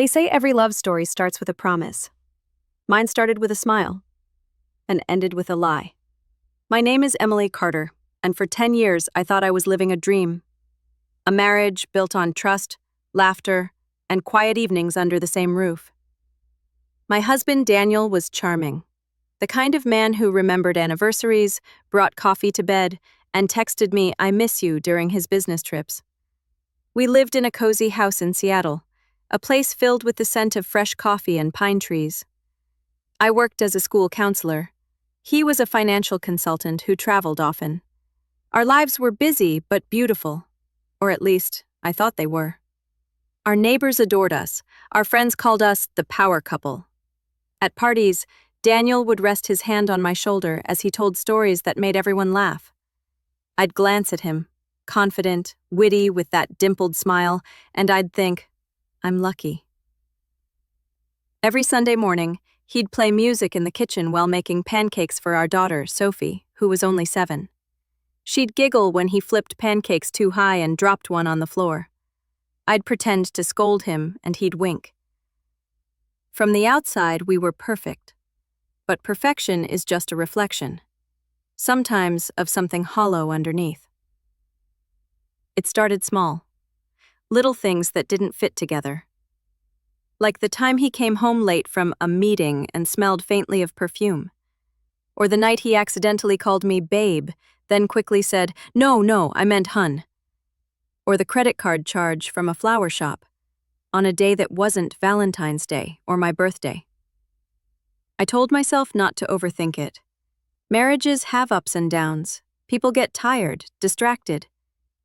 They say every love story starts with a promise. Mine started with a smile and ended with a lie. My name is Emily Carter, and for 10 years I thought I was living a dream. A marriage built on trust, laughter, and quiet evenings under the same roof. My husband Daniel was charming, the kind of man who remembered anniversaries, brought coffee to bed, and texted me "I miss you" during his business trips. We lived in a cozy house in Seattle, a place filled with the scent of fresh coffee and pine trees. I worked as a school counselor. He was a financial consultant who traveled often. Our lives were busy but beautiful, or at least, I thought they were. Our neighbors adored us. Our friends called us the power couple. At parties, Daniel would rest his hand on my shoulder as he told stories that made everyone laugh. I'd glance at him, confident, witty, with that dimpled smile, and I'd think, I'm lucky. Every Sunday morning, he'd play music in the kitchen while making pancakes for our daughter, Sophie, who was only 7. She'd giggle when he flipped pancakes too high and dropped one on the floor. I'd pretend to scold him, and he'd wink. From the outside, we were perfect. But perfection is just a reflection, sometimes of something hollow underneath. It started small. Little things that didn't fit together. Like the time he came home late from a meeting and smelled faintly of perfume. Or the night he accidentally called me babe, then quickly said, No, I meant hun. Or the credit card charge from a flower shop, on a day that wasn't Valentine's Day or my birthday. I told myself not to overthink it. Marriages have ups and downs. People get tired, distracted.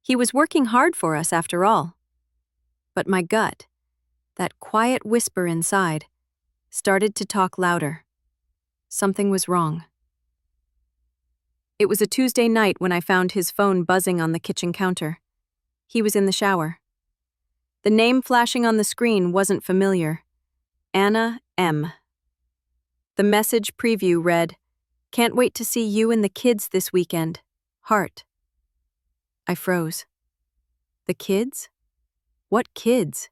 He was working hard for us after all. But my gut, that quiet whisper inside, started to talk louder. Something was wrong. It was a Tuesday night when I found his phone buzzing on the kitchen counter. He was in the shower. The name flashing on the screen wasn't familiar. Anna M. The message preview read, "Can't wait to see you and the kids this weekend. Heart." I froze. The kids? What kids?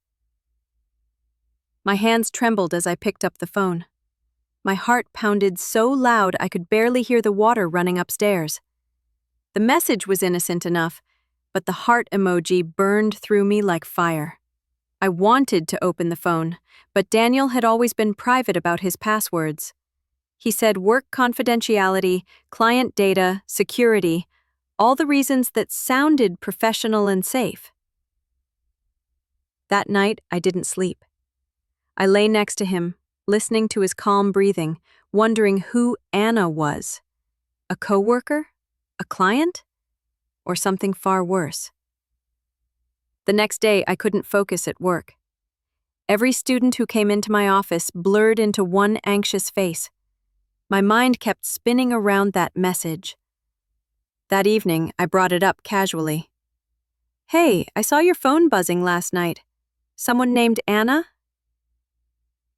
My hands trembled as I picked up the phone. My heart pounded so loud I could barely hear the water running upstairs. The message was innocent enough, but the heart emoji burned through me like fire. I wanted to open the phone, but Daniel had always been private about his passwords. He said work confidentiality, client data, security, all the reasons that sounded professional and safe. That night, I didn't sleep. I lay next to him, listening to his calm breathing, wondering who Anna was. A coworker? A client? Or something far worse? The next day, I couldn't focus at work. Every student who came into my office blurred into one anxious face. My mind kept spinning around that message. That evening, I brought it up casually. "Hey, I saw your phone buzzing last night. Someone named Anna?"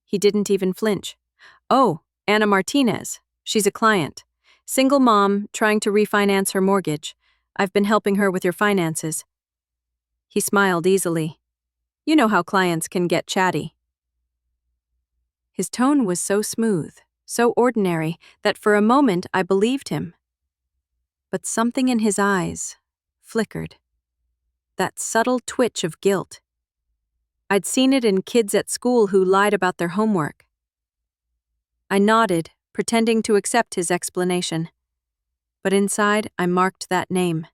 He didn't even flinch. "Oh, Anna Martinez. She's a client. Single mom, trying to refinance her mortgage. I've been helping her with your finances." He smiled easily. You know how clients can get chatty. His tone was so smooth, so ordinary, that for a moment I believed him. But something in his eyes flickered. That subtle twitch of guilt. I'd seen it in kids at school who lied about their homework. I nodded, pretending to accept his explanation. But inside, I marked that name,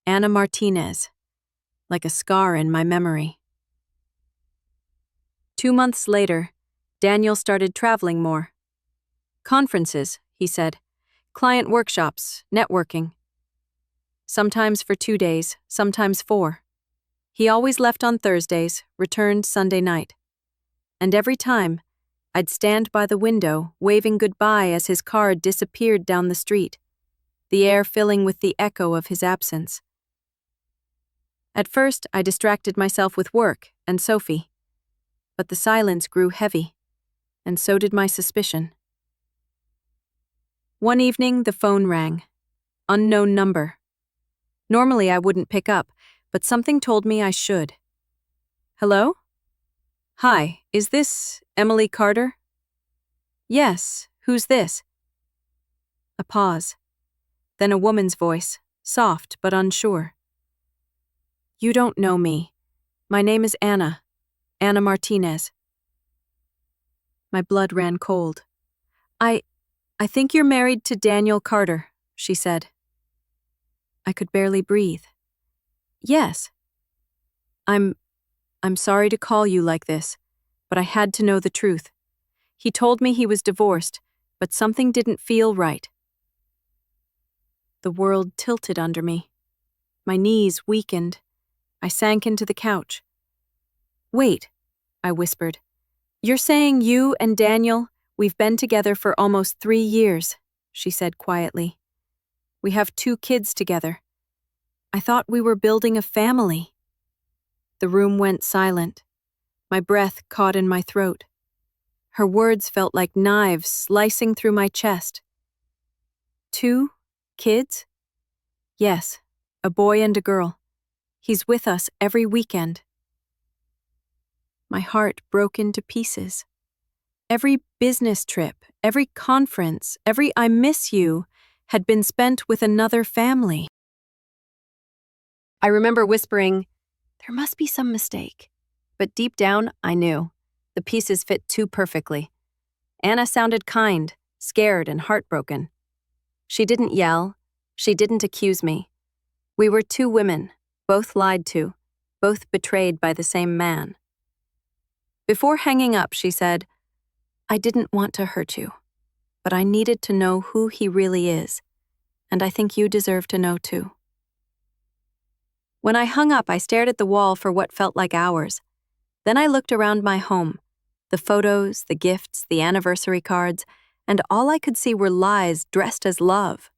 Anna Martinez, like a scar in my memory. 2 months later, Daniel started traveling more. "Conferences," he said. "Client workshops, networking." Sometimes for 2 days, sometimes 4. He always left on Thursdays, returned Sunday night. And every time, I'd stand by the window, waving goodbye as his car disappeared down the street, the air filling with the echo of his absence. At first, I distracted myself with work and Sophie. But the silence grew heavy, and so did my suspicion. One evening, the phone rang. Unknown number. Normally, I wouldn't pick up, but something told me I should. "Hello?" Hi, is this Emily Carter? Yes, who's this? A pause. Then a woman's voice, soft but unsure. You don't know me. My name is Anna. Anna Martinez. My blood ran cold. I think you're married to Daniel Carter, she said. I could barely breathe. Yes. I'm sorry to call you like this, but I had to know the truth. He told me he was divorced, but something didn't feel right. The world tilted under me. My knees weakened. I sank into the couch. Wait, I whispered. You're saying you and Daniel, we've been together for almost 3 years, she said quietly. We have 2 kids together. I thought we were building a family. The room went silent. My breath caught in my throat. Her words felt like knives slicing through my chest. 2 kids? Yes, a boy and a girl. He's with us every weekend. My heart broke into pieces. Every business trip, every conference, every I miss you had been spent with another family. I remember whispering, there must be some mistake. But deep down, I knew. The pieces fit too perfectly. Anna sounded kind, scared, and heartbroken. She didn't yell. She didn't accuse me. We were 2 women, both lied to, both betrayed by the same man. Before hanging up, she said, I didn't want to hurt you, but I needed to know who he really is, and I think you deserve to know too. When I hung up, I stared at the wall for what felt like hours. Then I looked around my home, the photos, the gifts, the anniversary cards, and all I could see were lies dressed as love.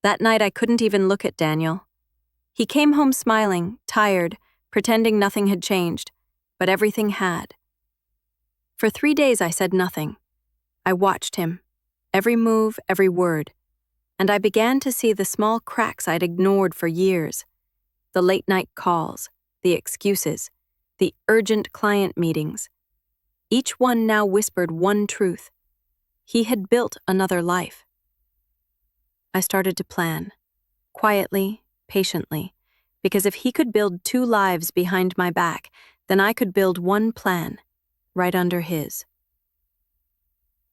That night, I couldn't even look at Daniel. He came home smiling, tired, pretending nothing had changed, but everything had. For 3 days, I said nothing. I watched him, every move, every word, and I began to see the small cracks I'd ignored for years. The late-night calls, the excuses, the urgent client meetings. Each one now whispered one truth. He had built another life. I started to plan, quietly, patiently, because if he could build 2 lives behind my back, then I could build one plan, right under his.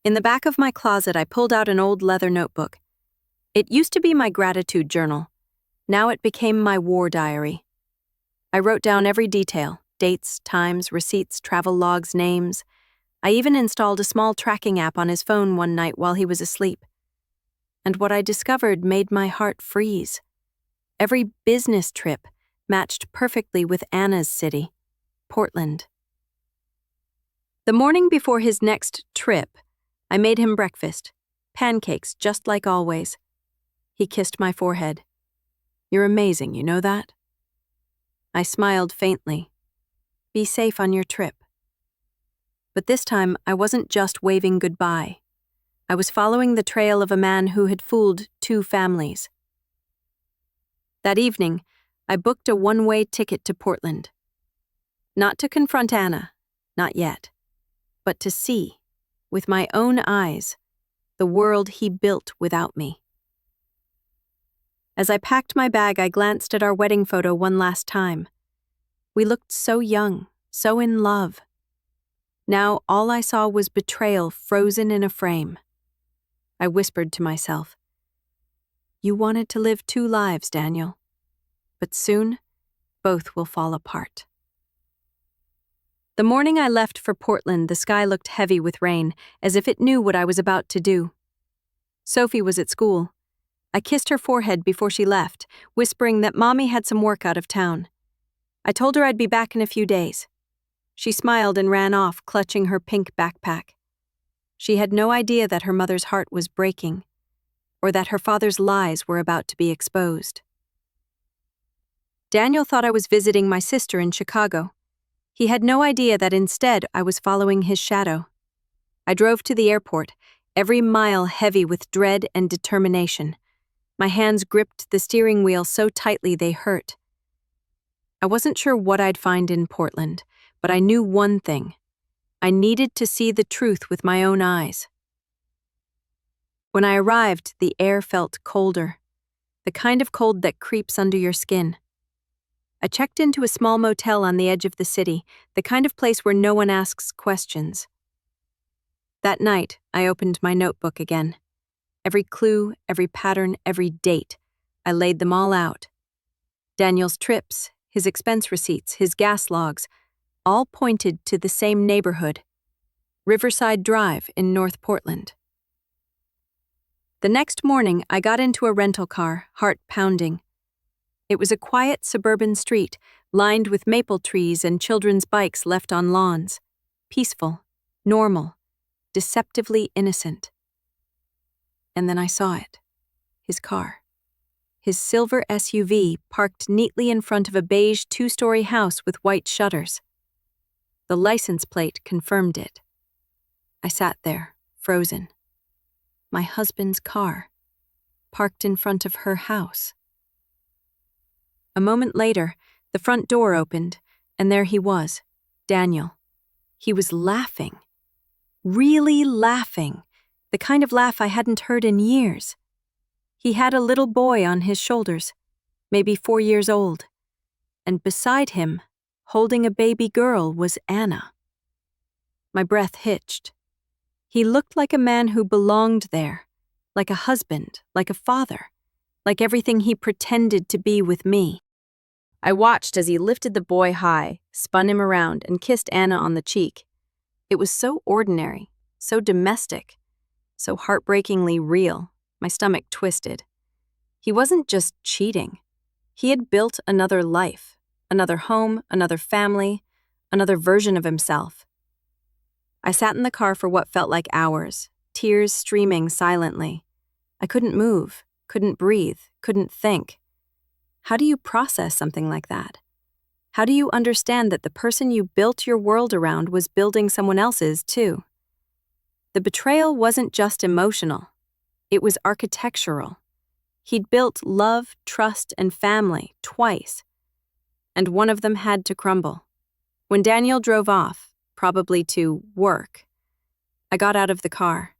In the back of my closet, I pulled out an old leather notebook. It used to be my gratitude journal. Now it became my war diary. I wrote down every detail, dates, times, receipts, travel logs, names. I even installed a small tracking app on his phone one night while he was asleep. And what I discovered made my heart freeze. Every business trip matched perfectly with Anna's city, Portland. The morning before his next trip, I made him breakfast, pancakes just like always. He kissed my forehead. You're amazing, you know that? I smiled faintly. Be safe on your trip. But this time, I wasn't just waving goodbye. I was following the trail of a man who had fooled 2 families. That evening, I booked a one-way ticket to Portland. Not to confront Anna, not yet, but to see, with my own eyes, the world he built without me. As I packed my bag, I glanced at our wedding photo one last time. We looked so young, so in love. Now all I saw was betrayal frozen in a frame. I whispered to myself, you wanted to live 2 lives, Daniel. But soon, both will fall apart. The morning I left for Portland, the sky looked heavy with rain, as if it knew what I was about to do. Sophie was at school. I kissed her forehead before she left, whispering that Mommy had some work out of town. I told her I'd be back in a few days. She smiled and ran off, clutching her pink backpack. She had no idea that her mother's heart was breaking, or that her father's lies were about to be exposed. Daniel thought I was visiting my sister in Chicago. He had no idea that instead I was following his shadow. I drove to the airport, every mile heavy with dread and determination. My hands gripped the steering wheel so tightly they hurt. I wasn't sure what I'd find in Portland, but I knew one thing. I needed to see the truth with my own eyes. When I arrived, the air felt colder, the kind of cold that creeps under your skin. I checked into a small motel on the edge of the city, the kind of place where no one asks questions. That night, I opened my notebook again. Every clue, every pattern, every date, I laid them all out. Daniel's trips, his expense receipts, his gas logs, all pointed to the same neighborhood, Riverside Drive in North Portland. The next morning, I got into a rental car, heart pounding. It was a quiet suburban street, lined with maple trees and children's bikes left on lawns. Peaceful, normal, deceptively innocent. And then I saw it. His car. His silver SUV parked neatly in front of a beige two-story house with white shutters. The license plate confirmed it. I sat there, frozen. My husband's car, parked in front of her house. A moment later, the front door opened, and there he was, Daniel. He was laughing. Really laughing. The kind of laugh I hadn't heard in years. He had a little boy on his shoulders, maybe 4 years old. And beside him, holding a baby girl, was Anna. My breath hitched. He looked like a man who belonged there, like a husband, like a father, like everything he pretended to be with me. I watched as he lifted the boy high, spun him around, and kissed Anna on the cheek. It was so ordinary, so domestic, so heartbreakingly real. My stomach twisted. He wasn't just cheating. He had built another life, another home, another family, another version of himself. I sat in the car for what felt like hours, tears streaming silently. I couldn't move, couldn't breathe, couldn't think. How do you process something like that? How do you understand that the person you built your world around was building someone else's, too? The betrayal wasn't just emotional. It was architectural. He'd built love, trust, and family twice. And one of them had to crumble. When Daniel drove off, probably to work, I got out of the car.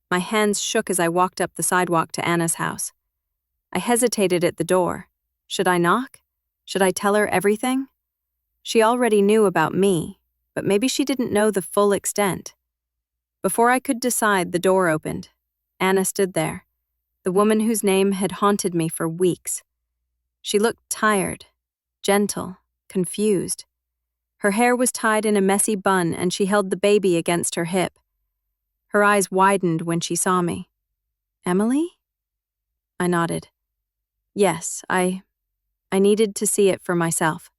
My hands shook as I walked up the sidewalk to Anna's house. I hesitated at the door. Should I knock? Should I tell her everything? She already knew about me, but maybe she didn't know the full extent. Before I could decide, the door opened. Anna stood there, the woman whose name had haunted me for weeks. She looked tired, gentle, confused. Her hair was tied in a messy bun, and she held the baby against her hip. Her eyes widened when she saw me. "Emily?" I nodded. Yes, I needed to see it for myself.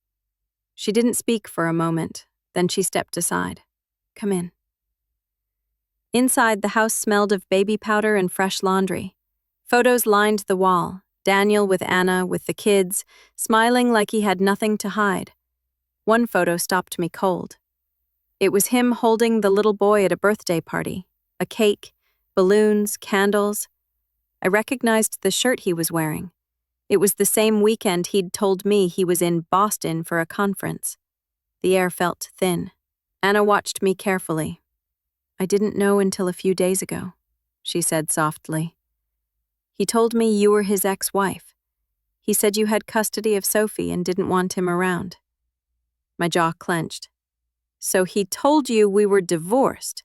She didn't speak for a moment, then she stepped aside. "Come in." Inside, the house smelled of baby powder and fresh laundry. Photos lined the wall, Daniel with Anna, with the kids, smiling like he had nothing to hide. One photo stopped me cold. It was him holding the little boy at a birthday party, a cake, balloons, candles. I recognized the shirt he was wearing. It was the same weekend he'd told me he was in Boston for a conference. The air felt thin. Anna watched me carefully. "I didn't know until a few days ago," she said softly. "He told me you were his ex-wife. He said you had custody of Sophie and didn't want him around." My jaw clenched. "So he told you we were divorced?"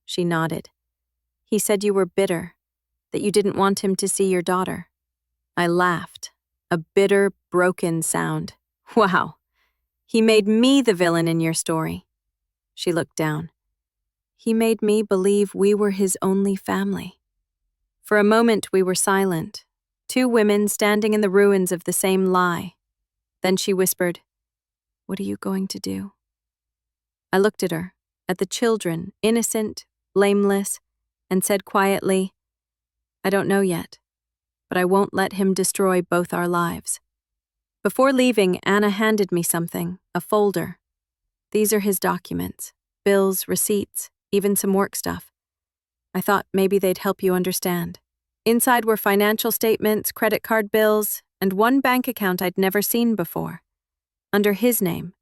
She nodded. "He said you were bitter, that you didn't want him to see your daughter." I laughed, a bitter, broken sound. "Wow, he made me the villain in your story." She looked down. "He made me believe we were his only family." For a moment we were silent, two women standing in the ruins of the same lie. Then she whispered, "What are you going to do?" I looked at her, at the children, innocent, blameless, and said quietly, "I don't know yet, but I won't let him destroy both our lives." Before leaving, Anna handed me something, a folder. "These are his documents, bills, receipts, even some work stuff. I thought maybe they'd help you understand." Inside were financial statements, credit card bills, and one bank account I'd never seen before. Under his name,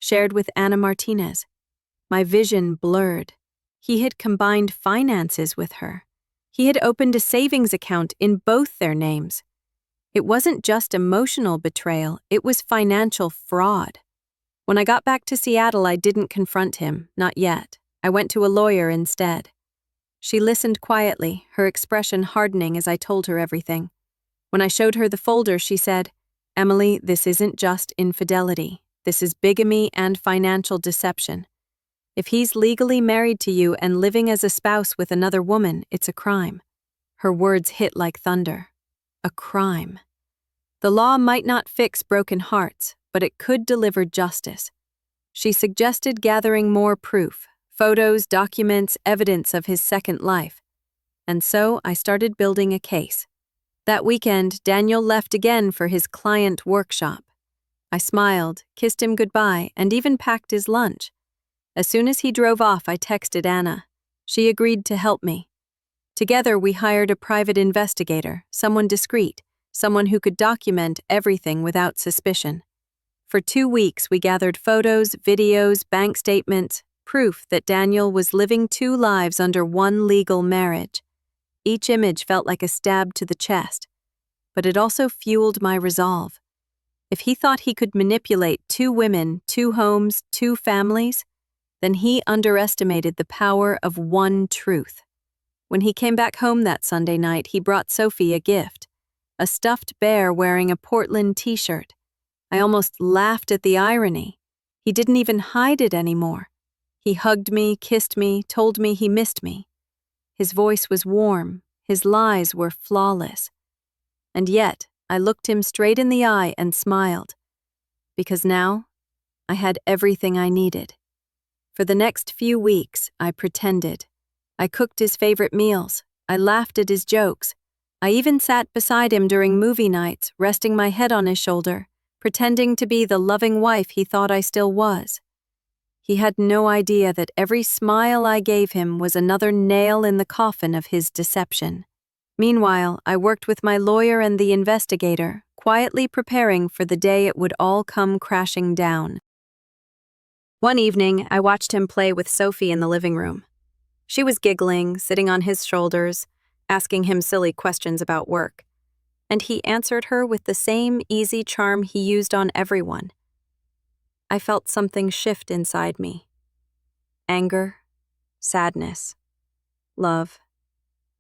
shared with Anna Martinez. My vision blurred. He had combined finances with her. He had opened a savings account in both their names. It wasn't just emotional betrayal, it was financial fraud. When I got back to Seattle, I didn't confront him, not yet. I went to a lawyer instead. She listened quietly, her expression hardening as I told her everything. When I showed her the folder, she said, "Emily, this isn't just infidelity. This is bigamy and financial deception. If he's legally married to you and living as a spouse with another woman, it's a crime." Her words hit like thunder. A crime. The law might not fix broken hearts, but it could deliver justice. She suggested gathering more proof, photos, documents, evidence of his second life. And so I started building a case. That weekend, Daniel left again for his client workshop. I smiled, kissed him goodbye, and even packed his lunch. As soon as he drove off, I texted Anna. She agreed to help me. Together, we hired a private investigator, someone discreet, someone who could document everything without suspicion. For 2 weeks, we gathered photos, videos, bank statements, proof that Daniel was living 2 lives under one legal marriage. Each image felt like a stab to the chest, but it also fueled my resolve. If he thought he could manipulate 2 women, 2 homes, 2 families, then he underestimated the power of one truth. When he came back home that Sunday night, he brought Sophie a gift, a stuffed bear wearing a Portland t-shirt. I almost laughed at the irony. He didn't even hide it anymore. He hugged me, kissed me, told me he missed me. His voice was warm, his lies were flawless. And yet, I looked him straight in the eye and smiled, because now I had everything I needed. For the next few weeks, I pretended. I cooked his favorite meals. I laughed at his jokes. I even sat beside him during movie nights, resting my head on his shoulder, pretending to be the loving wife he thought I still was. He had no idea that every smile I gave him was another nail in the coffin of his deception. Meanwhile, I worked with my lawyer and the investigator, quietly preparing for the day it would all come crashing down. One evening, I watched him play with Sophie in the living room. She was giggling, sitting on his shoulders, asking him silly questions about work. And he answered her with the same easy charm he used on everyone. I felt something shift inside me. Anger, sadness, love,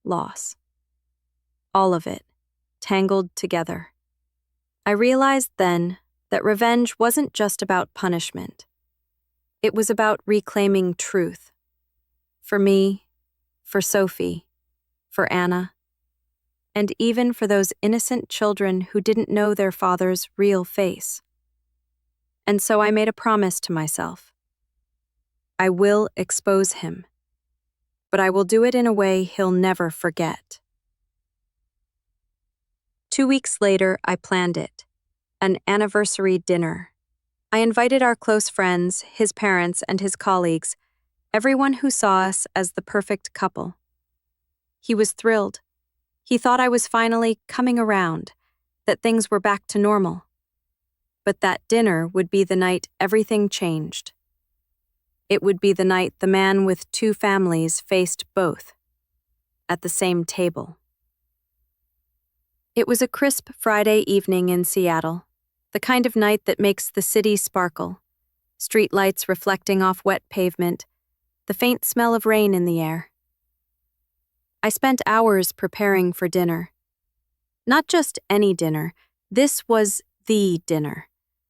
loss. All of it, tangled together. I realized then that revenge wasn't just about punishment. It was about reclaiming truth. For me, for Sophie, for Anna, and even for those innocent children who didn't know their father's real face. And so I made a promise to myself. I will expose him, but I will do it in a way he'll never forget. 2 weeks later, I planned it, an anniversary dinner. I invited our close friends, his parents, and his colleagues, everyone who saw us as the perfect couple. He was thrilled. He thought I was finally coming around, that things were back to normal. But that dinner would be the night everything changed. It would be the night the man with 2 families faced both, at the same table. It was a crisp Friday evening in Seattle, the kind of night that makes the city sparkle, streetlights reflecting off wet pavement, the faint smell of rain in the air. I spent hours preparing for dinner. Not just any dinner, this was the dinner.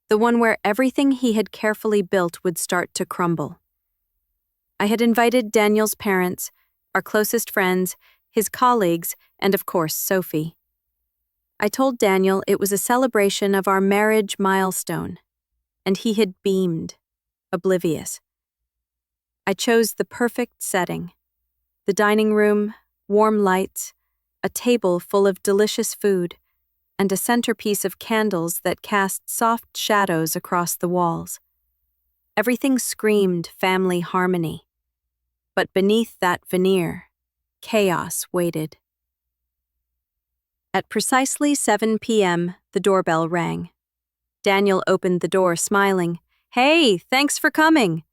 The one where everything he had carefully built would start to crumble. I had invited Daniel's parents, our closest friends, his colleagues, and of course, Sophie. I told Daniel it was a celebration of our marriage milestone, and he had beamed, oblivious. I chose the perfect setting. The dining room, warm lights, a table full of delicious food, and a centerpiece of candles that cast soft shadows across the walls. Everything screamed family harmony. But beneath that veneer, chaos waited. At precisely 7 p.m., the doorbell rang. Daniel opened the door smiling, Hey, thanks for coming.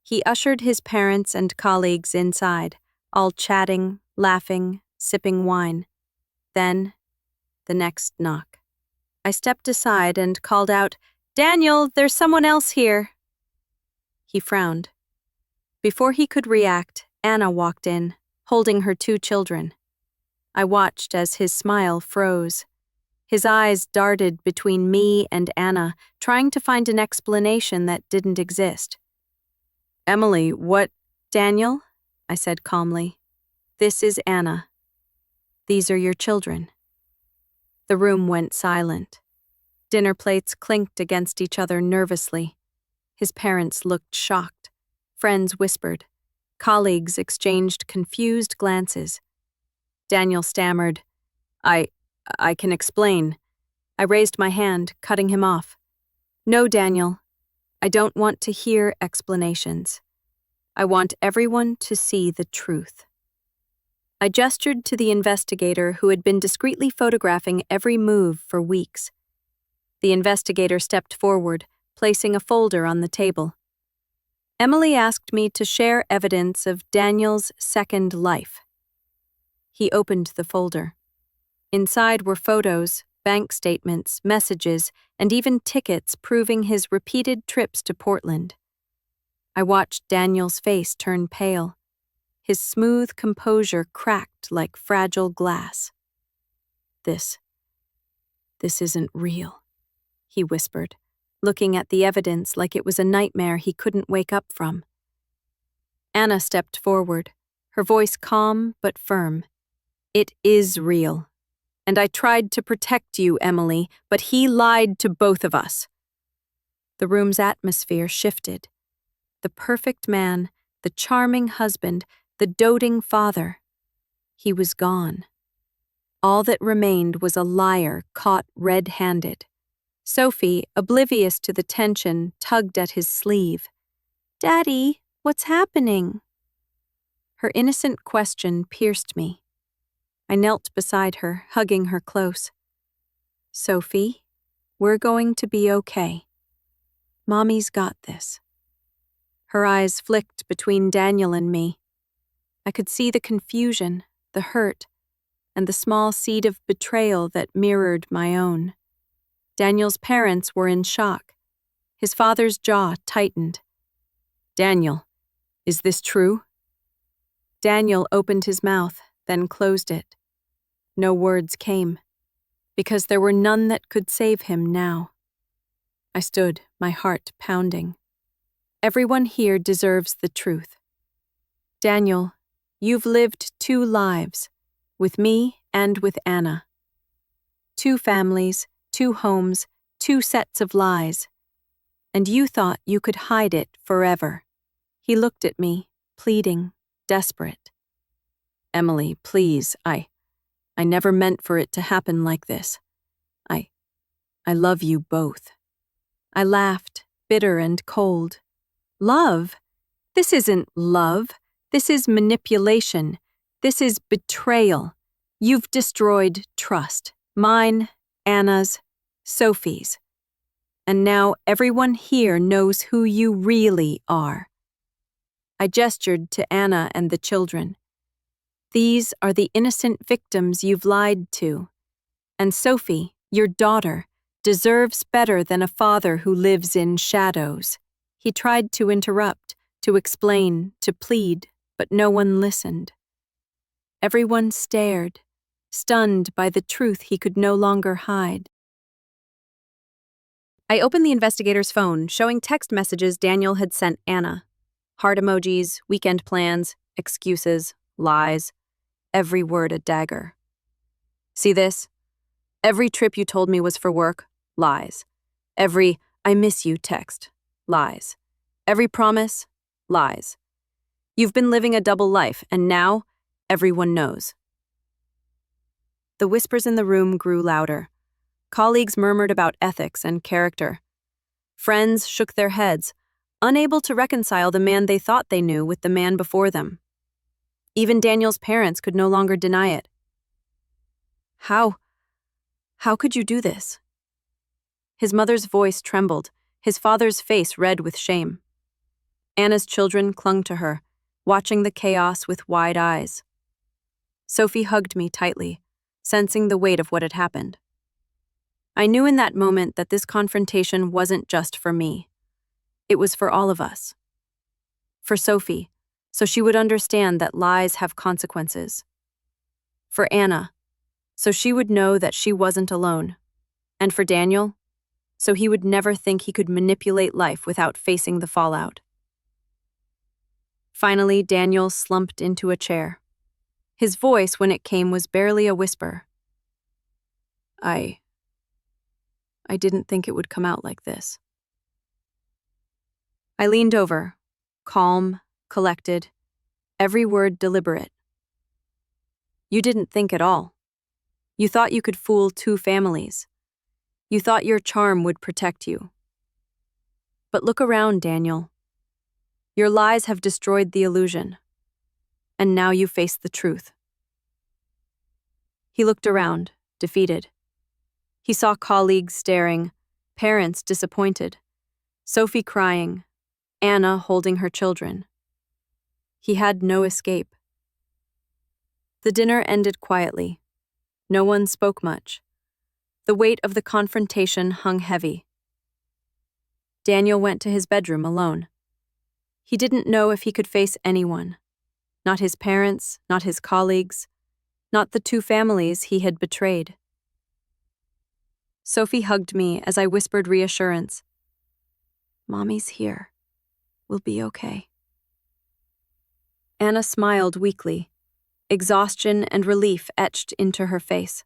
He ushered his parents and colleagues inside, all chatting, laughing, sipping wine. Then, the next knock. I stepped aside and called out, "Daniel, there's someone else here." He frowned. Before he could react, Anna walked in, holding her 2 children. I watched as his smile froze. His eyes darted between me and Anna, trying to find an explanation that didn't exist. "Emily, what—" "Daniel," I said calmly, "this is Anna. These are your children." The room went silent. Dinner plates clinked against each other nervously. His parents looked shocked. Friends whispered. Colleagues exchanged confused glances. Daniel stammered, I can explain." I raised my hand, cutting him off. "No, Daniel. I don't want to hear explanations. I want everyone to see the truth." I gestured to the investigator who had been discreetly photographing every move for weeks. The investigator stepped forward, placing a folder on the table. Emily asked me to share evidence of Daniel's second life. He opened the folder. Inside were photos, bank statements, messages, and even tickets proving his repeated trips to Portland. I watched Daniel's face turn pale. His smooth composure cracked like fragile glass. This isn't real," he whispered, looking at the evidence like it was a nightmare he couldn't wake up from. Anna stepped forward, her voice calm but firm. "It is real. And I tried to protect you, Emily, but he lied to both of us." The room's atmosphere shifted. The perfect man, the charming husband, the doting father. He was gone. All that remained was a liar caught red-handed. Sophie, oblivious to the tension, tugged at his sleeve. "Daddy, what's happening?" Her innocent question pierced me. I knelt beside her, hugging her close. "Sophie, we're going to be okay. Mommy's got this." Her eyes flicked between Daniel and me. I could see the confusion, the hurt, and the small seed of betrayal that mirrored my own. Daniel's parents were in shock. His father's jaw tightened. "Daniel, is this true?" Daniel opened his mouth, then closed it. No words came, because there were none that could save him now. I stood, my heart pounding. Everyone here deserves the truth. Daniel, you've lived 2 lives, with me and with Anna. 2 families, 2 homes, 2 sets of lies. And you thought you could hide it forever. He looked at me, pleading, desperate. "Emily, please, I never meant for it to happen like this. I love you both." I laughed, bitter and cold. "Love? This isn't love. This is manipulation. This is betrayal. You've destroyed trust. Mine, Anna's, Sophie's. And now everyone here knows who you really are." I gestured to Anna and the children. "These are the innocent victims you've lied to. And Sophie, your daughter, deserves better than a father who lives in shadows." He tried to interrupt, to explain, to plead, but no one listened. Everyone stared, stunned by the truth he could no longer hide. I opened the investigator's phone, showing text messages Daniel had sent Anna. Heart emojis, weekend plans, excuses, lies. Every word a dagger. "See this? Every trip you told me was for work, lies. Every "I miss you" text, lies. Every promise, lies. You've been living a double life, and now everyone knows." The whispers in the room grew louder. Colleagues murmured about ethics and character. Friends shook their heads, unable to reconcile the man they thought they knew with the man before them. Even Daniel's parents could no longer deny it. How could you do this?" His mother's voice trembled, his father's face red with shame. Anna's children clung to her, watching the chaos with wide eyes. Sophie hugged me tightly, sensing the weight of what had happened. I knew in that moment that this confrontation wasn't just for me. It was for all of us. For Sophie, so she would understand that lies have consequences. For Anna, so she would know that she wasn't alone. And for Daniel, so he would never think he could manipulate life without facing the fallout. Finally, Daniel slumped into a chair. His voice, when it came, was barely a whisper. I didn't think it would come out like this. I leaned over, calm, collected, every word deliberate. You didn't think at all. You thought you could fool two families. You thought your charm would protect you. But look around, Daniel. Your lies have destroyed the illusion. And now you face the truth. He looked around, defeated. He saw colleagues staring, parents disappointed, Sophie crying, Anna holding her children. He had no escape. The dinner ended quietly. No one spoke much. The weight of the confrontation hung heavy. Daniel went to his bedroom alone. He didn't know if he could face anyone. Not his parents, not his colleagues, not the two families he had betrayed. Sophie hugged me as I whispered reassurance. Mommy's here. We'll be okay. Anna smiled weakly. Exhaustion and relief etched into her face.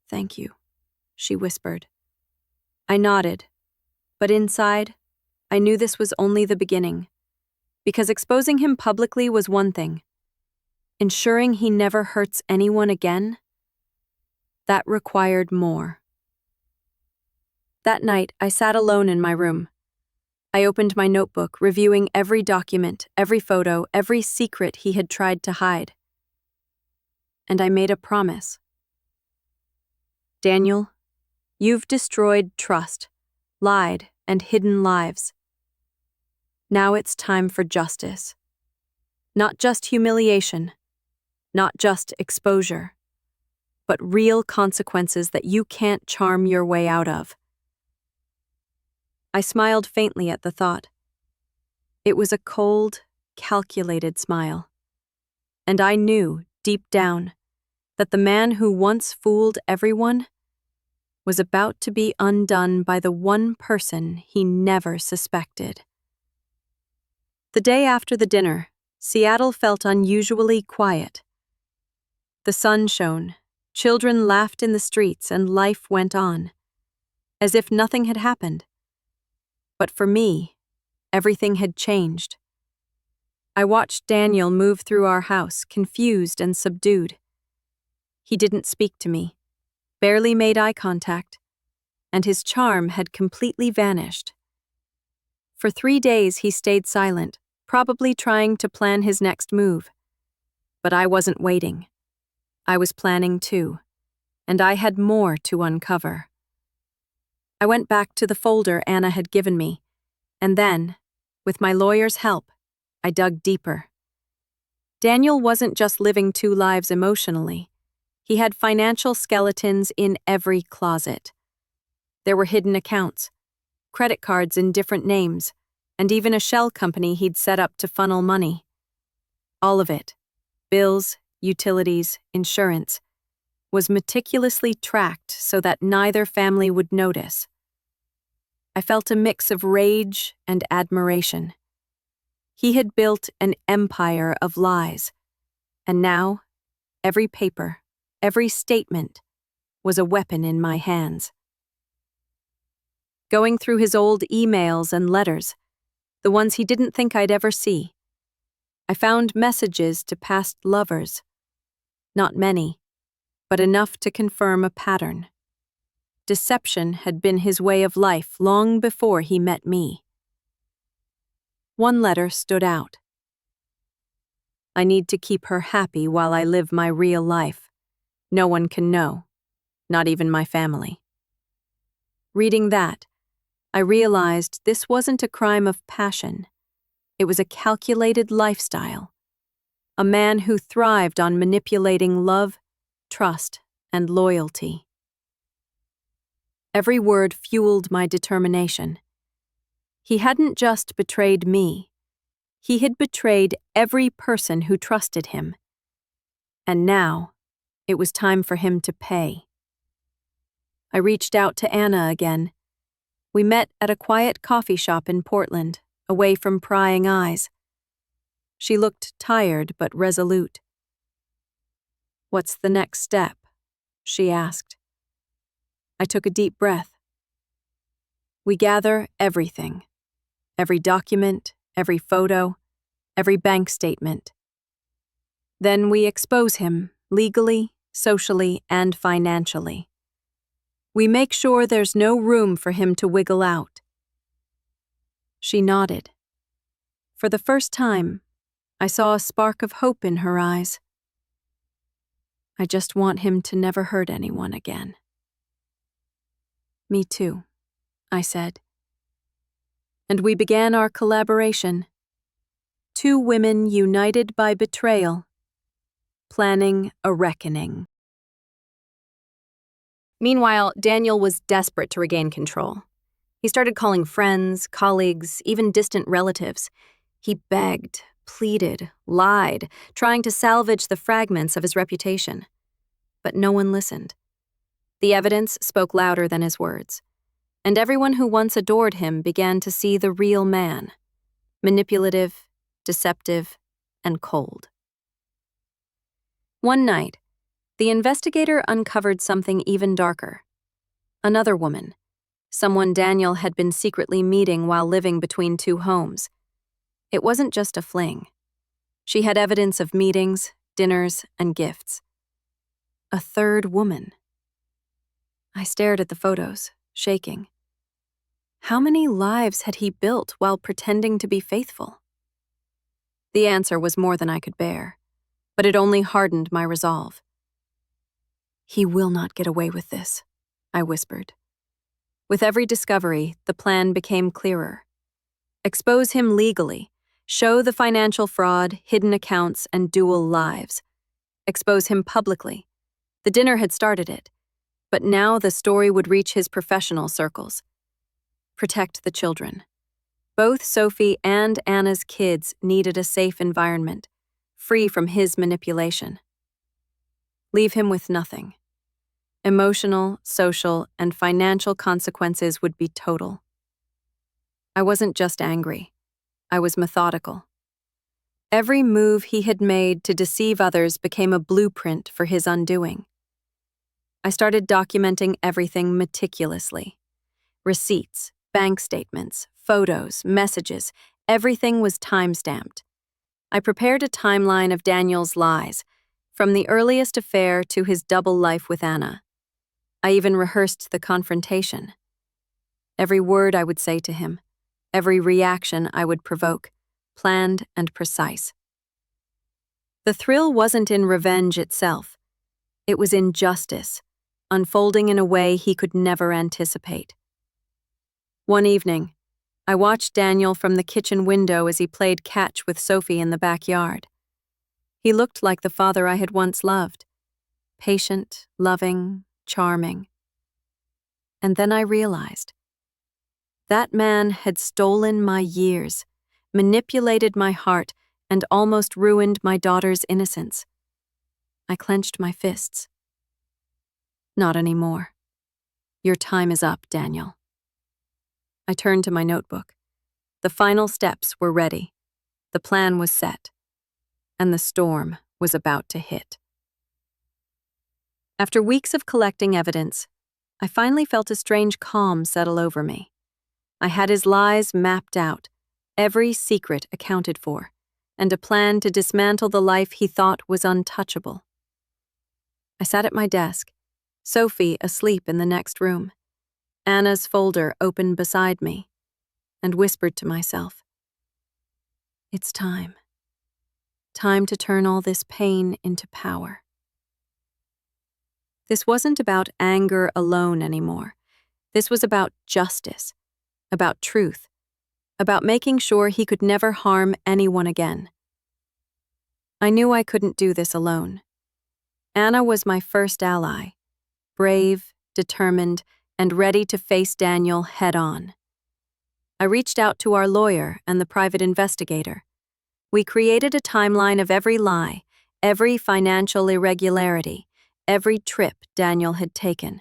Thank you, she whispered. I nodded, but inside, I knew this was only the beginning, because exposing him publicly was one thing. Ensuring he never hurts anyone again, that required more. That night, I sat alone in my room. I opened my notebook, reviewing every document, every photo, every secret he had tried to hide. And I made a promise. Daniel, you've destroyed trust, lied, and hidden lives. Now it's time for justice. Not just humiliation, not just exposure, but real consequences that you can't charm your way out of. I smiled faintly at the thought. It was a cold, calculated smile. And I knew, deep down, that the man who once fooled everyone was about to be undone by the one person he never suspected. The day after the dinner, Seattle felt unusually quiet. The sun shone, children laughed in the streets, and life went on, as if nothing had happened. But for me, everything had changed. I watched Daniel move through our house, confused and subdued. He didn't speak to me, barely made eye contact, and his charm had completely vanished. For 3 days he stayed silent, probably trying to plan his next move. But I wasn't waiting. I was planning too, and I had more to uncover. I went back to the folder Anna had given me, and then, with my lawyer's help, I dug deeper. Daniel wasn't just living 2 lives emotionally. He had financial skeletons in every closet. There were hidden accounts, credit cards in different names, and even a shell company he'd set up to funnel money. All of it, bills, utilities, insurance, was meticulously tracked so that neither family would notice. I felt a mix of rage and admiration. He had built an empire of lies, and now, every paper, every statement, was a weapon in my hands. Going through his old emails and letters, the ones he didn't think I'd ever see, I found messages to past lovers. Not many, but enough to confirm a pattern. Deception had been his way of life long before he met me. One letter stood out. I need to keep her happy while I live my real life. No one can know, not even my family. Reading that, I realized this wasn't a crime of passion. It was a calculated lifestyle. A man who thrived on manipulating love, trust, and loyalty. Every word fueled my determination. He hadn't just betrayed me. He had betrayed every person who trusted him. And now, it was time for him to pay. I reached out to Anna again. We met at a quiet coffee shop in Portland, away from prying eyes. She looked tired but resolute. "What's the next step?" she asked. I took a deep breath. "We gather everything. Every document, every photo, every bank statement. Then we expose him, legally, socially, and financially. We make sure there's no room for him to wiggle out." She nodded. For the first time, I saw a spark of hope in her eyes. "I just want him to never hurt anyone again." "Me too," I said. And we began our collaboration. Two women united by betrayal, planning a reckoning. Meanwhile, Daniel was desperate to regain control. He started calling friends, colleagues, even distant relatives. He begged, pleaded, lied, trying to salvage the fragments of his reputation. But no one listened. The evidence spoke louder than his words, and everyone who once adored him began to see the real man: manipulative, deceptive, and cold. One night, the investigator uncovered something even darker. Another woman, someone Daniel had been secretly meeting while living between two homes. It wasn't just a fling. She had evidence of meetings, dinners, and gifts. A third woman. I stared at the photos, shaking. How many lives had he built while pretending to be faithful? The answer was more than I could bear, but it only hardened my resolve. "He will not get away with this," I whispered. With every discovery, the plan became clearer. Expose him legally, show the financial fraud, hidden accounts, and dual lives. Expose him publicly. The dinner had started it, but now the story would reach his professional circles. Protect the children. Both Sophie and Anna's kids needed a safe environment, free from his manipulation. Leave him with nothing. Emotional, social, and financial consequences would be total. I wasn't just angry. I was methodical. Every move he had made to deceive others became a blueprint for his undoing. I started documenting everything meticulously. Receipts, bank statements, photos, messages, everything was time-stamped. I prepared a timeline of Daniel's lies, from the earliest affair to his double life with Anna. I even rehearsed the confrontation. Every word I would say to him, every reaction I would provoke, planned and precise. The thrill wasn't in revenge itself. It was in justice, unfolding in a way he could never anticipate. One evening, I watched Daniel from the kitchen window as he played catch with Sophie in the backyard. He looked like the father I had once loved, patient, loving, charming. And then I realized that man had stolen my years, manipulated my heart, and almost ruined my daughter's innocence. I clenched my fists. "Not anymore. Your time is up, Daniel." I turned to my notebook. The final steps were ready. The plan was set. And the storm was about to hit. After weeks of collecting evidence, I finally felt a strange calm settle over me. I had his lies mapped out, every secret accounted for, and a plan to dismantle the life he thought was untouchable. I sat at my desk, Sophie asleep in the next room, Anna's folder open beside me, and whispered to myself, "It's time. Time to turn all this pain into power." This wasn't about anger alone anymore. This was about justice, about truth, about making sure he could never harm anyone again. I knew I couldn't do this alone. Anna was my first ally, brave, determined, and ready to face Daniel head-on. I reached out to our lawyer and the private investigator. We created a timeline of every lie, every financial irregularity, every trip Daniel had taken.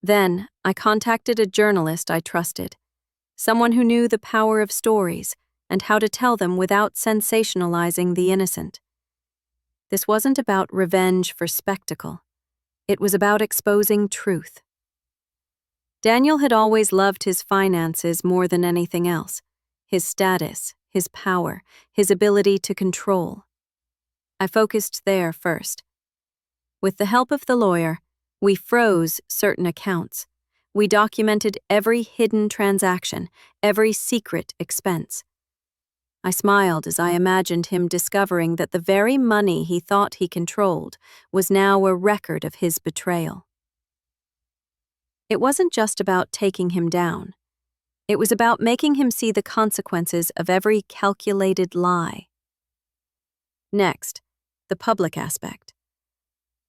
Then, I contacted a journalist I trusted, someone who knew the power of stories and how to tell them without sensationalizing the innocent. This wasn't about revenge for spectacle. It was about exposing truth. Daniel had always loved his finances more than anything else, his status, his power, his ability to control. I focused there first. With the help of the lawyer, we froze certain accounts. We documented every hidden transaction, every secret expense. I smiled as I imagined him discovering that the very money he thought he controlled was now a record of his betrayal. It wasn't just about taking him down. It was about making him see the consequences of every calculated lie. Next, the public aspect.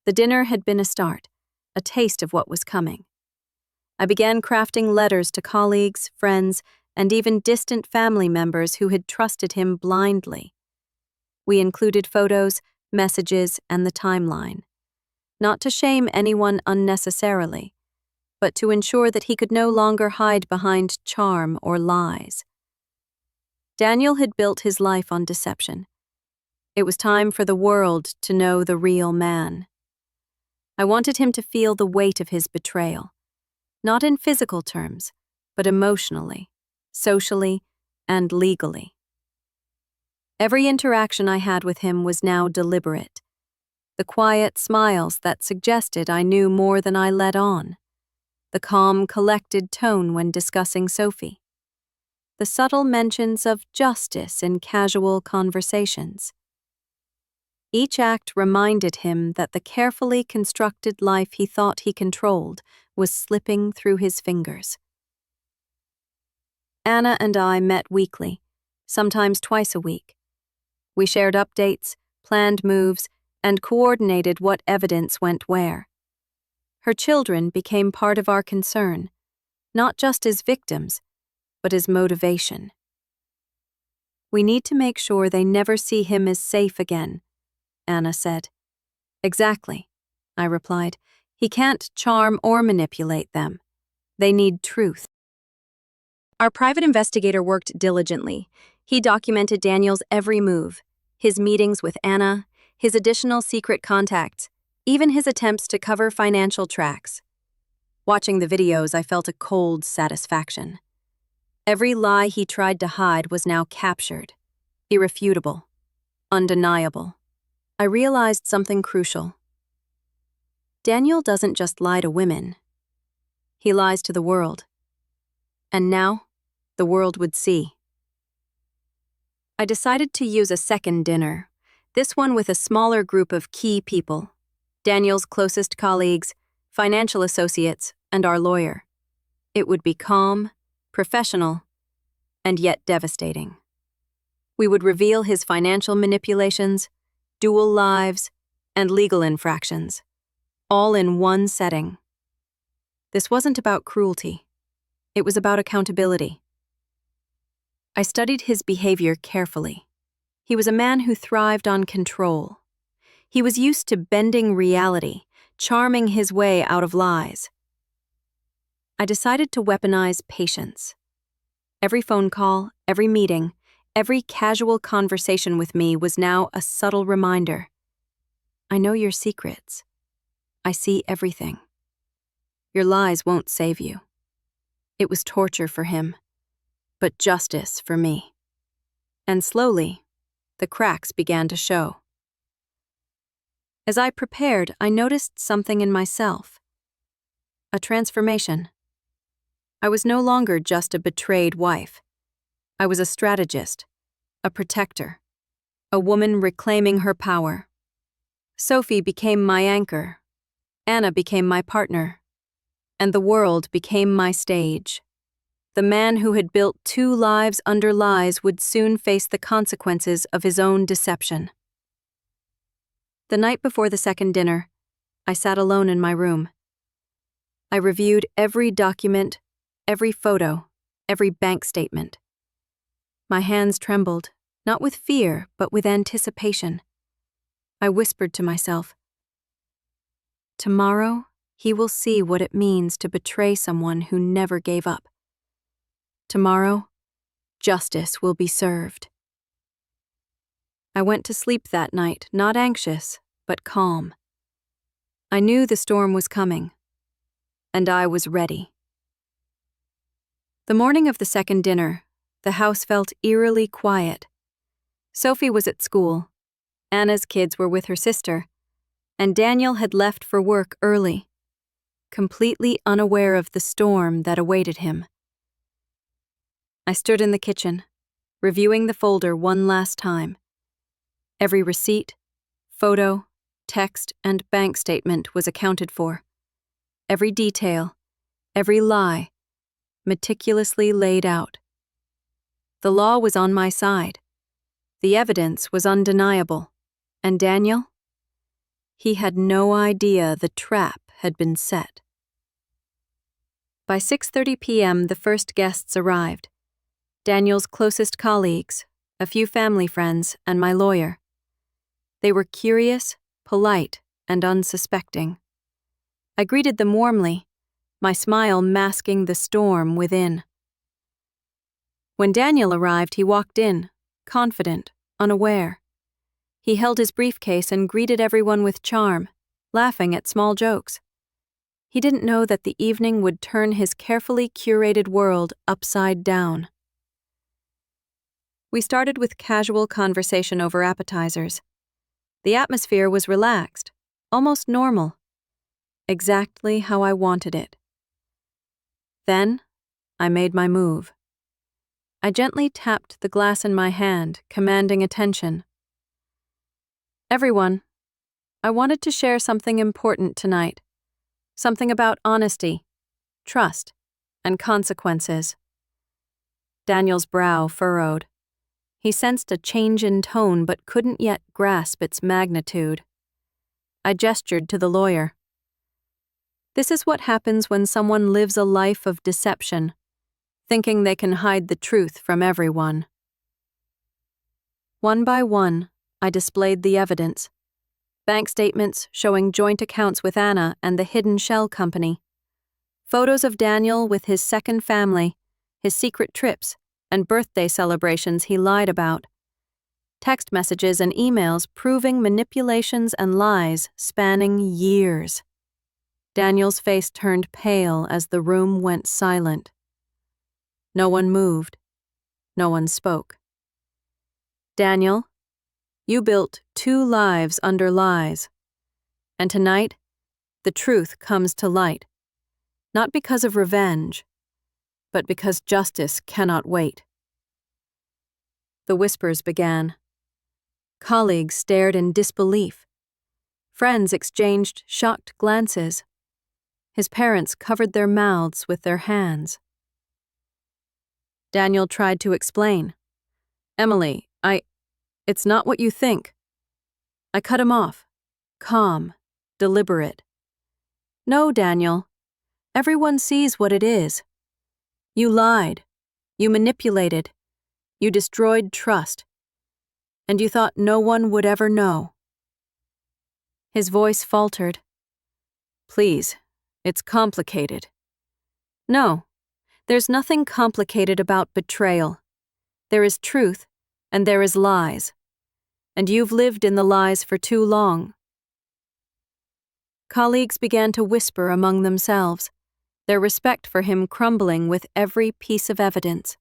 The dinner had been a start, a taste of what was coming. I began crafting letters to colleagues, friends, and even distant family members who had trusted him blindly. We included photos, messages, and the timeline. Not to shame anyone unnecessarily, but to ensure that he could no longer hide behind charm or lies. Daniel had built his life on deception. It was time for the world to know the real man. I wanted him to feel the weight of his betrayal, not in physical terms, but emotionally, socially, and legally. Every interaction I had with him was now deliberate. The quiet smiles that suggested I knew more than I let on. The calm, collected tone when discussing Sophie. The subtle mentions of justice in casual conversations. Each act reminded him that the carefully constructed life he thought he controlled was slipping through his fingers. Anna and I met weekly, sometimes twice a week. We shared updates, planned moves, and coordinated what evidence went where. Her children became part of our concern, not just as victims, but as motivation. We need to make sure they never see him as safe again, Anna said. Exactly, I replied. He can't charm or manipulate them. They need truth. Our private investigator worked diligently. He documented Daniel's every move, his meetings with Anna, his additional secret contacts, even his attempts to cover financial tracks. Watching the videos, I felt a cold satisfaction. Every lie he tried to hide was now captured, irrefutable, undeniable. I realized something crucial. Daniel doesn't just lie to women. He lies to the world. And now, the world would see. I decided to use a second dinner, this one with a smaller group of key people. Daniel's closest colleagues, financial associates, and our lawyer. It would be calm, professional, and yet devastating. We would reveal his financial manipulations, dual lives, and legal infractions, all in one setting. This wasn't about cruelty. It was about accountability. I studied his behavior carefully. He was a man who thrived on control. He was used to bending reality, charming his way out of lies. I decided to weaponize patience. Every phone call, every meeting, every casual conversation with me was now a subtle reminder. I know your secrets. I see everything. Your lies won't save you. It was torture for him, but justice for me. And slowly, the cracks began to show. As I prepared, I noticed something in myself. A transformation. I was no longer just a betrayed wife. I was a strategist, a protector, a woman reclaiming her power. Sophie became my anchor. Anna became my partner. And the world became my stage. The man who had built 2 lives under lies would soon face the consequences of his own deception. The night before the second dinner, I sat alone in my room. I reviewed every document, every photo, every bank statement. My hands trembled, not with fear, but with anticipation. I whispered to myself, "Tomorrow, he will see what it means to betray someone who never gave up. Tomorrow, justice will be served." I went to sleep that night, not anxious, but calm. I knew the storm was coming, and I was ready. The morning of the second dinner, the house felt eerily quiet. Sophie was at school, Anna's kids were with her sister, and Daniel had left for work early, completely unaware of the storm that awaited him. I stood in the kitchen, reviewing the folder one last time. Every receipt, photo, text, and bank statement was accounted for. Every detail, every lie, meticulously laid out. The law was on my side. The evidence was undeniable. And Daniel? He had no idea the trap had been set. By 6:30 p.m., the first guests arrived. Daniel's closest colleagues, a few family friends, and my lawyer. They were curious, polite, and unsuspecting. I greeted them warmly, my smile masking the storm within. When Daniel arrived, he walked in, confident, unaware. He held his briefcase and greeted everyone with charm, laughing at small jokes. He didn't know that the evening would turn his carefully curated world upside down. We started with casual conversation over appetizers. The atmosphere was relaxed, almost normal. Exactly how I wanted it. Then, I made my move. I gently tapped the glass in my hand, commanding attention. "Everyone, I wanted to share something important tonight. Something about honesty, trust, and consequences." Daniel's brow furrowed. He sensed a change in tone but couldn't yet grasp its magnitude. I gestured to the lawyer. "This is what happens when someone lives a life of deception, thinking they can hide the truth from everyone." One by one, I displayed the evidence. Bank statements showing joint accounts with Anna and the hidden shell company. Photos of Daniel with his second family, his secret trips, and birthday celebrations he lied about. Text messages and emails proving manipulations and lies spanning years. Daniel's face turned pale as the room went silent. No one moved. No one spoke. "Daniel, you built 2 lives under lies. And tonight, the truth comes to light. Not because of revenge, but because justice cannot wait." The whispers began. Colleagues stared in disbelief. Friends exchanged shocked glances. His parents covered their mouths with their hands. Daniel tried to explain. "Emily, it's not what you think." I cut him off, calm, deliberate. "No, Daniel. Everyone sees what it is. You lied. You manipulated. You destroyed trust. And you thought no one would ever know." His voice faltered. "Please, it's complicated." "No, there's nothing complicated about betrayal. There is truth, and there is lies. And you've lived in the lies for too long." Colleagues began to whisper among themselves, their respect for him crumbling with every piece of evidence.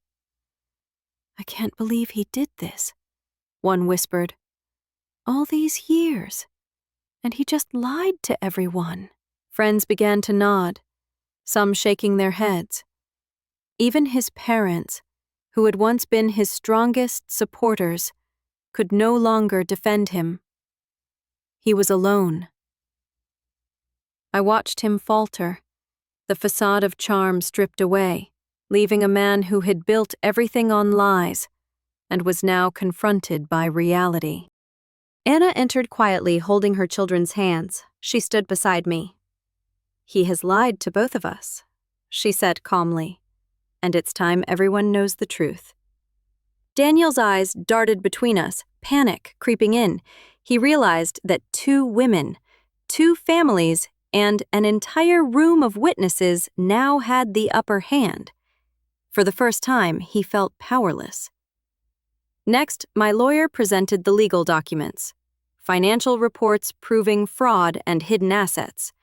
"I can't believe he did this," one whispered. "All these years, and he just lied to everyone." Friends began to nod, some shaking their heads. Even his parents, who had once been his strongest supporters, could no longer defend him. He was alone. I watched him falter, the facade of charm stripped away, leaving a man who had built everything on lies and was now confronted by reality. Anna entered quietly, holding her children's hands. She stood beside me. "He has lied to both of us," she said calmly, "and it's time everyone knows the truth." Daniel's eyes darted between us, panic creeping in. He realized that 2 women, 2 families, and an entire room of witnesses now had the upper hand. For the first time, he felt powerless. Next, my lawyer presented the legal documents: financial reports proving fraud and hidden assets,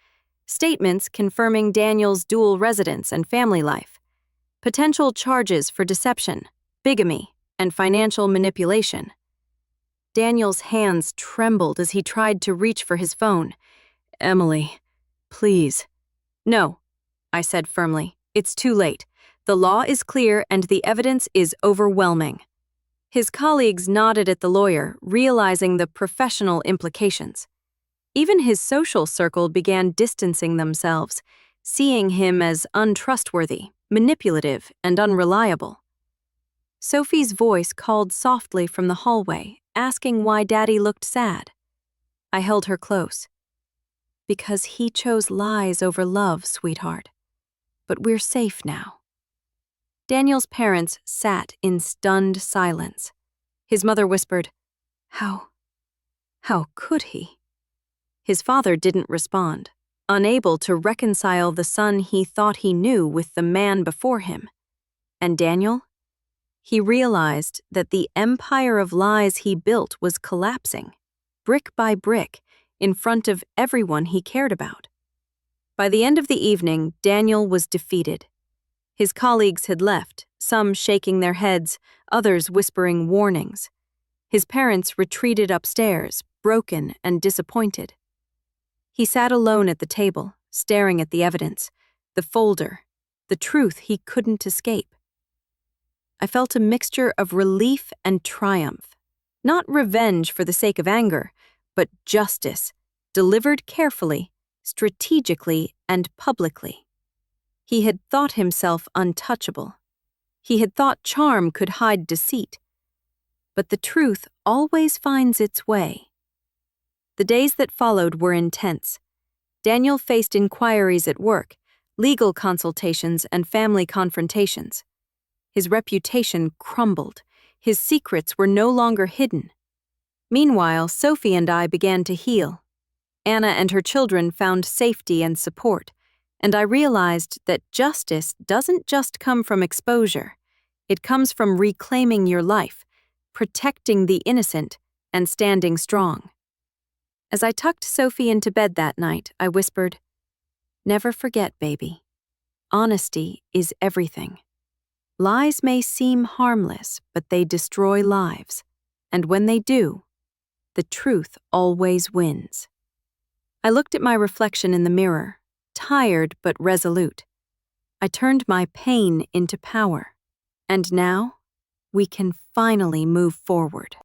statements confirming Daniel's dual residence and family life, potential charges for deception, bigamy, and financial manipulation. Daniel's hands trembled as he tried to reach for his phone. "Emily, please." "No," I said firmly. "It's too late. The law is clear and the evidence is overwhelming." His colleagues nodded at the lawyer, realizing the professional implications. Even his social circle began distancing themselves, seeing him as untrustworthy, manipulative, and unreliable. Sophie's voice called softly from the hallway, asking why Daddy looked sad. I held her close. "Because he chose lies over love, sweetheart. But we're safe now." Daniel's parents sat in stunned silence. His mother whispered, How could he?" His father didn't respond, unable to reconcile the son he thought he knew with the man before him. And Daniel? He realized that the empire of lies he built was collapsing, brick by brick, in front of everyone he cared about. By the end of the evening, Daniel was defeated. His colleagues had left, some shaking their heads, others whispering warnings. His parents retreated upstairs, broken and disappointed. He sat alone at the table, staring at the evidence, the folder, the truth he couldn't escape. I felt a mixture of relief and triumph. Not revenge for the sake of anger, but justice, delivered carefully, strategically, and publicly. He had thought himself untouchable. He had thought charm could hide deceit. But the truth always finds its way. The days that followed were intense. Daniel faced inquiries at work, legal consultations, and family confrontations. His reputation crumbled. His secrets were no longer hidden. Meanwhile, Sophie and I began to heal. Anna and her children found safety and support, and I realized that justice doesn't just come from exposure. It comes from reclaiming your life, protecting the innocent, and standing strong. As I tucked Sophie into bed that night, I whispered, "Never forget, baby. Honesty is everything. Lies may seem harmless, but they destroy lives. And when they do, the truth always wins." I looked at my reflection in the mirror, tired but resolute. I turned my pain into power. And now, we can finally move forward.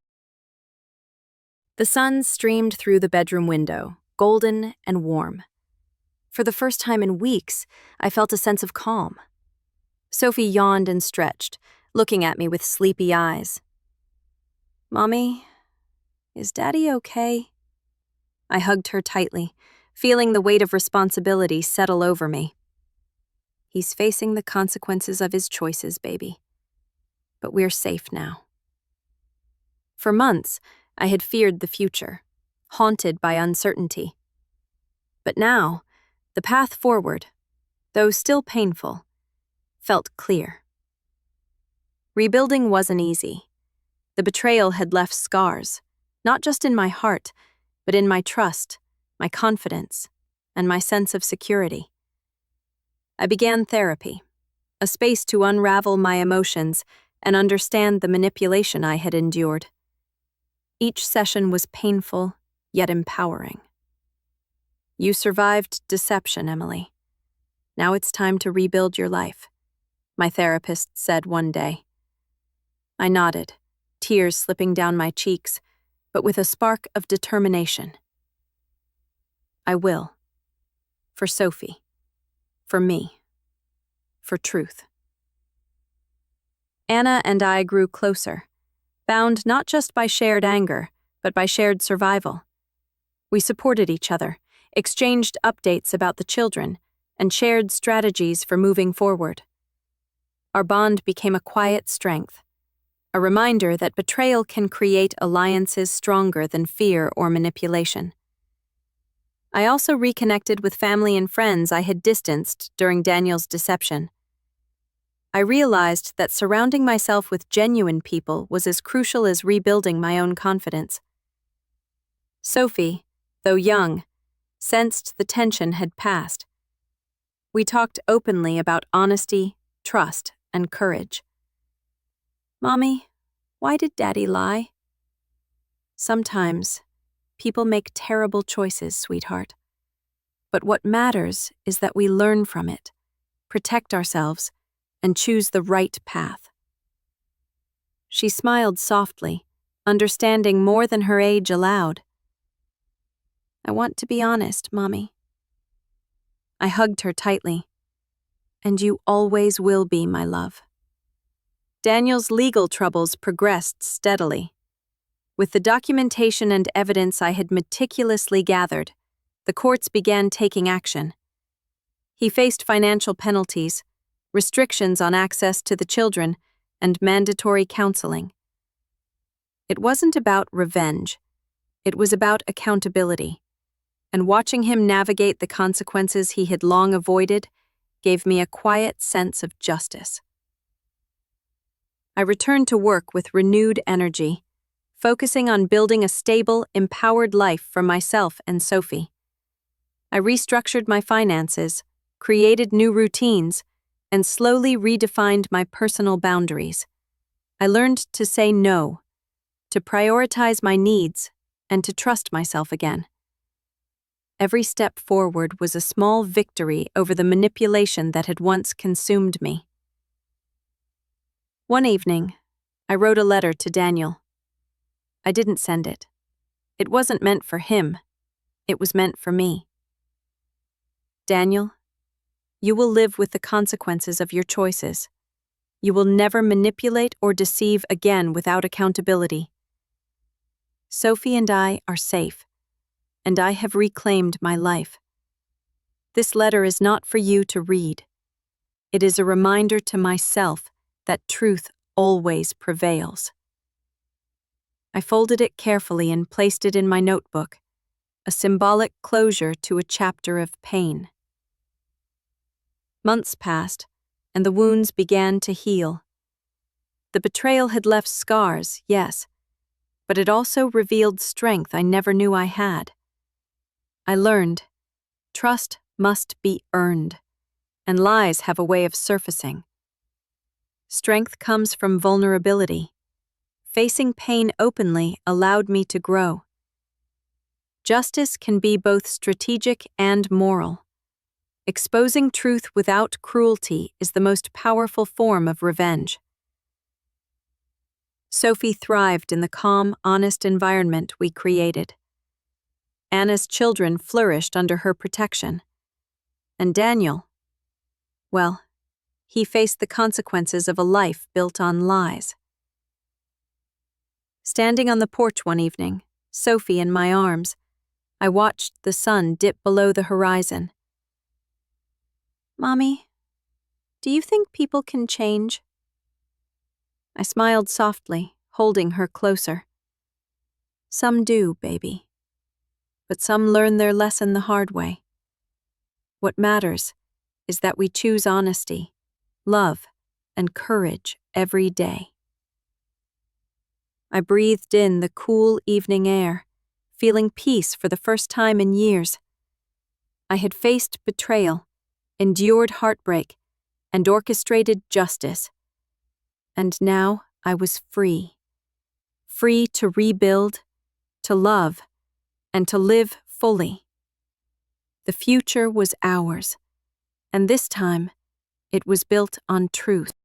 The sun streamed through the bedroom window, golden and warm. For the first time in weeks, I felt a sense of calm. Sophie yawned and stretched, looking at me with sleepy eyes. "Mommy, is Daddy okay?" I hugged her tightly, feeling the weight of responsibility settle over me. "He's facing the consequences of his choices, baby. But we're safe now." For months, I had feared the future, haunted by uncertainty. But now, the path forward, though still painful, felt clear. Rebuilding wasn't easy. The betrayal had left scars, not just in my heart, but in my trust, my confidence, and my sense of security. I began therapy, a space to unravel my emotions and understand the manipulation I had endured. Each session was painful, yet empowering. "You survived deception, Emily. Now it's time to rebuild your life," my therapist said one day. I nodded, tears slipping down my cheeks, but with a spark of determination. "I will. For Sophie. For me. For truth." Anna and I grew closer, bound not just by shared anger, but by shared survival. We supported each other, exchanged updates about the children, and shared strategies for moving forward. Our bond became a quiet strength, a reminder that betrayal can create alliances stronger than fear or manipulation. I also reconnected with family and friends I had distanced during Daniel's deception. I realized that surrounding myself with genuine people was as crucial as rebuilding my own confidence. Sophie, though young, sensed the tension had passed. We talked openly about honesty, trust, and courage. "Mommy, why did Daddy lie?" "Sometimes, people make terrible choices, sweetheart. But what matters is that we learn from it, protect ourselves, and choose the right path." She smiled softly, understanding more than her age allowed. "I want to be honest, Mommy." I hugged her tightly. "And you always will be, my love." Daniel's legal troubles progressed steadily. With the documentation and evidence I had meticulously gathered, the courts began taking action. He faced financial penalties, restrictions on access to the children, and mandatory counseling. It wasn't about revenge. It was about accountability. And watching him navigate the consequences he had long avoided gave me a quiet sense of justice. I returned to work with renewed energy, focusing on building a stable, empowered life for myself and Sophie. I restructured my finances, created new routines, and slowly redefined my personal boundaries. I learned to say no, to prioritize my needs, and to trust myself again. Every step forward was a small victory over the manipulation that had once consumed me. One evening, I wrote a letter to Daniel. I didn't send it. It wasn't meant for him. It was meant for me. "Daniel, you will live with the consequences of your choices. You will never manipulate or deceive again without accountability. Sophie and I are safe, and I have reclaimed my life. This letter is not for you to read. It is a reminder to myself that truth always prevails." I folded it carefully and placed it in my notebook, a symbolic closure to a chapter of pain. Months passed, and the wounds began to heal. The betrayal had left scars, yes, but it also revealed strength I never knew I had. I learned trust must be earned, and lies have a way of surfacing. Strength comes from vulnerability. Facing pain openly allowed me to grow. Justice can be both strategic and moral. Exposing truth without cruelty is the most powerful form of revenge. Sophie thrived in the calm, honest environment we created. Anna's children flourished under her protection. And Daniel, well, he faced the consequences of a life built on lies. Standing on the porch one evening, Sophie in my arms, I watched the sun dip below the horizon. "Mommy, do you think people can change?" I smiled softly, holding her closer. "Some do, baby. But some learn their lesson the hard way. What matters is that we choose honesty, love, and courage every day." I breathed in the cool evening air, feeling peace for the first time in years. I had faced betrayal, endured heartbreak, and orchestrated justice. And now I was free. Free to rebuild, to love, and to live fully. The future was ours, and this time it was built on truth.